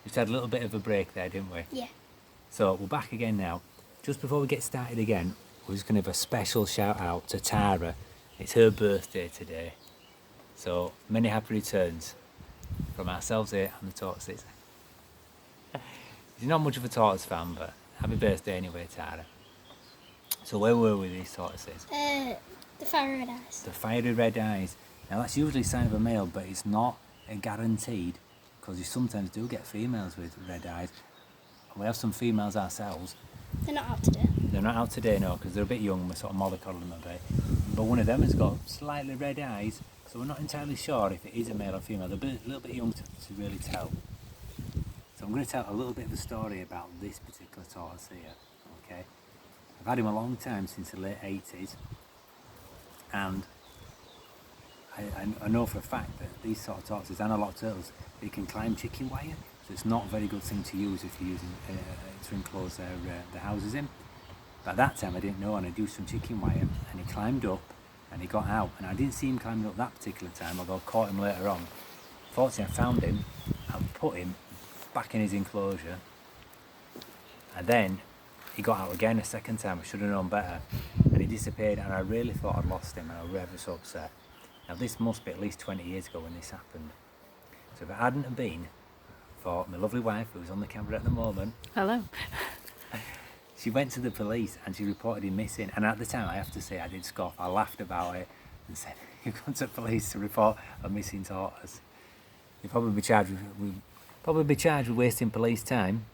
Just had a little bit of a break there, didn't we? Yeah. So we're back again now. Just before we get started again, we're just going to have a special shout out to Tara. It's her birthday today. So many happy returns from ourselves here and the tortoises. She's not much of a tortoise fan, but happy birthday anyway, Tara. So where were we with these tortoises? The fiery red eyes. The fiery red eyes. Now that's usually a sign of a male, but it's not a guaranteed, because you sometimes do get females with red eyes. We have some females ourselves. They're not out today. They're not out today, no, because they're a bit young. We're sort of mollycoddling them a bit. But one of them has got slightly red eyes, so we're not entirely sure if it is a male or female. They're a little bit young to really tell. So I'm going to tell a little bit of a story about this particular tortoise here. Okay, I've had him a long time, since the late 80s, and I know for a fact that these sort of tortoises and a lot of turtles, they can climb chicken wire, so it's not a very good thing to use if you're using to enclose their houses in. But at that time I didn't know, and I used some chicken wire, and he climbed up and he got out, and I didn't see him climbing up that particular time, although I caught him later on. Fortunately I found him and put him back in his enclosure, and then he got out again a second time. I should have known better, and he disappeared, and I really thought I'd lost him, and I was ever so upset. Now this must be at least 20 years ago when this happened. So if it hadn't have been for my lovely wife, who's on the camera at the moment, Hello. she went to the police and she reported him missing. And at the time, I have to say, I did scoff. I laughed about it and said, "You've gone to the police to report a missing tortoise. You'll probably be charged with wasting police time."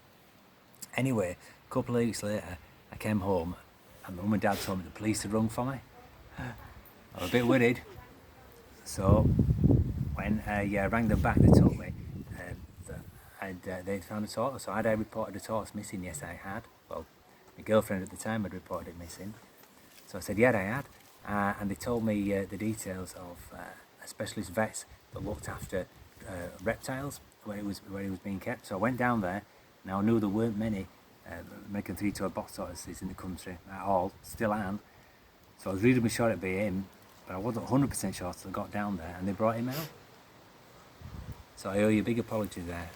Anyway, a couple of weeks later, I came home and Mum and Dad told me the police had rung for me. I was a bit worried. So when I rang them back, they told me that they'd found a tortoise. So had I reported a tortoise missing? Yes, I had. Well, my girlfriend at the time had reported it missing. So I said, yeah, I had. And they told me the details of a specialist vet that looked after reptiles where he was being kept. So I went down there. Now I knew there weren't many American three-toed box tortoises in the country at all, still aren't. So I was reasonably sure it'd be him, but I wasn't 100% sure till I got down there and they brought him out. So I owe you a big apology there.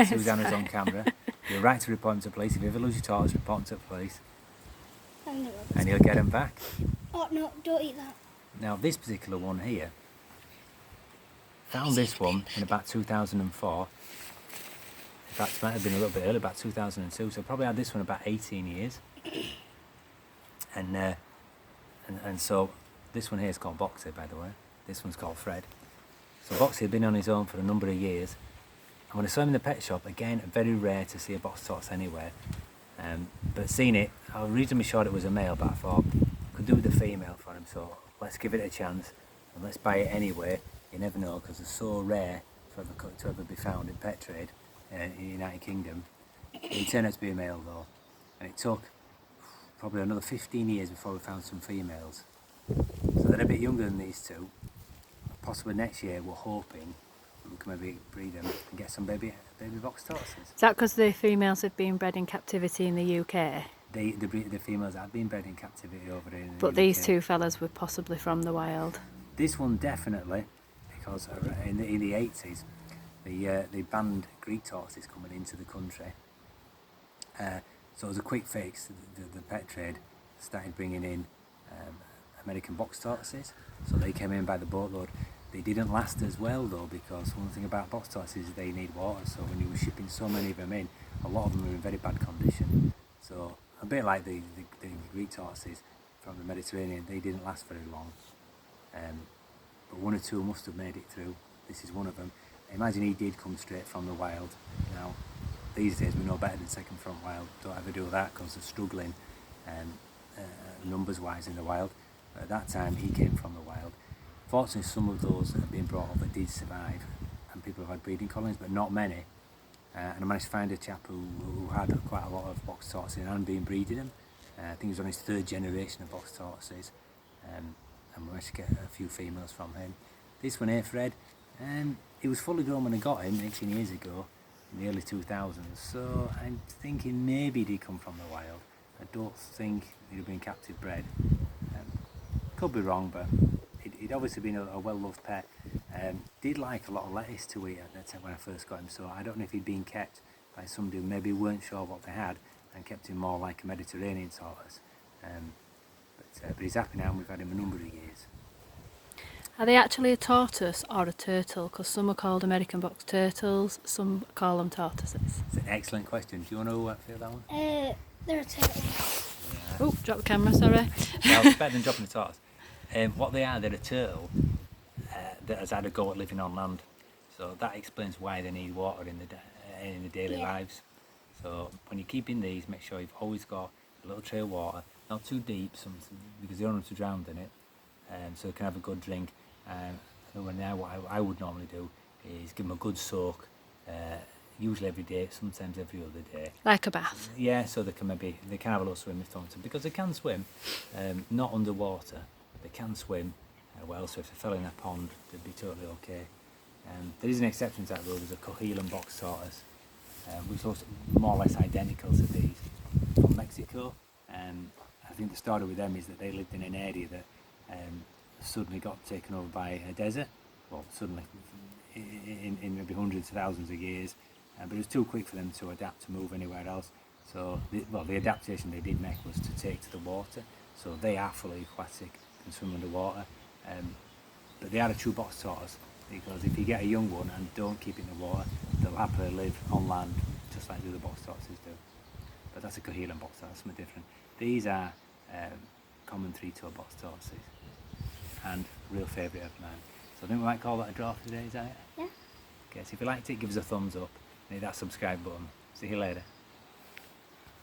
Susanna's on camera. You're right to report him to police. If you ever lose your tortoise, report him to police and you'll get him back. Oh no, don't eat that. Now this particular one here, found this one in about 2004. In fact, it might have been a little bit early, about 2002. So probably had this one about 18 years. And so this one here is called Boxy, by the way. This one's called Fred. So Boxy had been on his own for a number of years. And when I saw him in the pet shop, again, very rare to see a box tortoise anywhere. But seeing it, I was reasonably sure it was a male, but I thought I could do with the female for him. So let's give it a chance and let's buy it anyway. You never know, because they're so rare to ever be found in pet trade in the United Kingdom. It turned out to be a male though. And it took probably another 15 years before we found some females. So they're a bit younger than these two. Possibly next year we're hoping we can maybe breed them and get some baby box tortoises. Is that because the females have been bred in captivity in the UK? The females have been bred in captivity over there in the But UK. these two fellas were possibly from the wild. This one definitely, because in the 80s they banned Greek tortoises coming into the country. So it was a quick fix. The pet trade started bringing in American box tortoises, so they came in by the boatload. They didn't last as well though, because one thing about box tortoises is they need water, so when you were shipping so many of them in, a lot of them were in very bad condition. So a bit like the Greek tortoises from the Mediterranean, they didn't last very long. But one or two must have made it through. This is one of them. Imagine he did come straight from the wild. Now these days we know better than second from wild. Don't ever do that because they're struggling numbers wise in the wild. But at that time he came from the wild. Fortunately some of those that have been brought up did survive, and people have had breeding colonies, but not many. And I managed to find a chap who had quite a lot of box tortoises and been breeding them. I think he was on his third generation of box tortoises, and we managed to get a few females from him. This one here, Fred, he was fully grown when I got him 18 years ago in the early 2000s, so I'm thinking maybe he did come from the wild. I don't think he'd have been captive bred. Could be wrong, but he'd obviously been a well-loved pet. Did like a lot of lettuce to eat at that time when I first got him, so I don't know if he'd been kept by somebody who maybe weren't sure what they had and kept him more like a Mediterranean tortoise. But he's happy now, and we've had him a number of years. Are they actually a tortoise or a turtle? Because some are called American box turtles, some call them tortoises. It's an excellent question. Do you want to feel that one? They're a turtle. Oh, drop the camera, sorry. Well, it's better than dropping a tortoise. What they are, they're a turtle that has had a go at living on land. So that explains why they need water in the daily Yeah. lives. So when you're keeping these, make sure you've always got a little tray of water, not too deep, because you don't want them to drown in it, so they can have a good drink. Now what I would normally do is give them a good soak, usually every day, sometimes every other day. Like a bath. Yeah, so they can have a little swim if they want to, because they can swim, not underwater. They can swim well, so if they fell in a pond, they'd be totally okay. There is an exception to that rule. There's a Coahuilan box tortoise, which is also more or less identical to these, from Mexico. I think the story with them is that they lived in an area that suddenly got taken over by a desert. Well, suddenly, in maybe hundreds of thousands of years, but it was too quick for them to adapt to move anywhere else. So, the adaptation they did make was to take to the water. So they are fully aquatic and swim underwater. But they are a true box tortoise, because if you get a young one and don't keep it in the water, they'll happily live on land just like the other box tortoises do. But that's a Coahuilan box tortoise, something different. These are common three-toed box tortoises, and real favourite of mine. So I think we might call that a draw for today, is that it? Yeah. Okay, so if you liked it, give us a thumbs up and hit that subscribe button. See you later.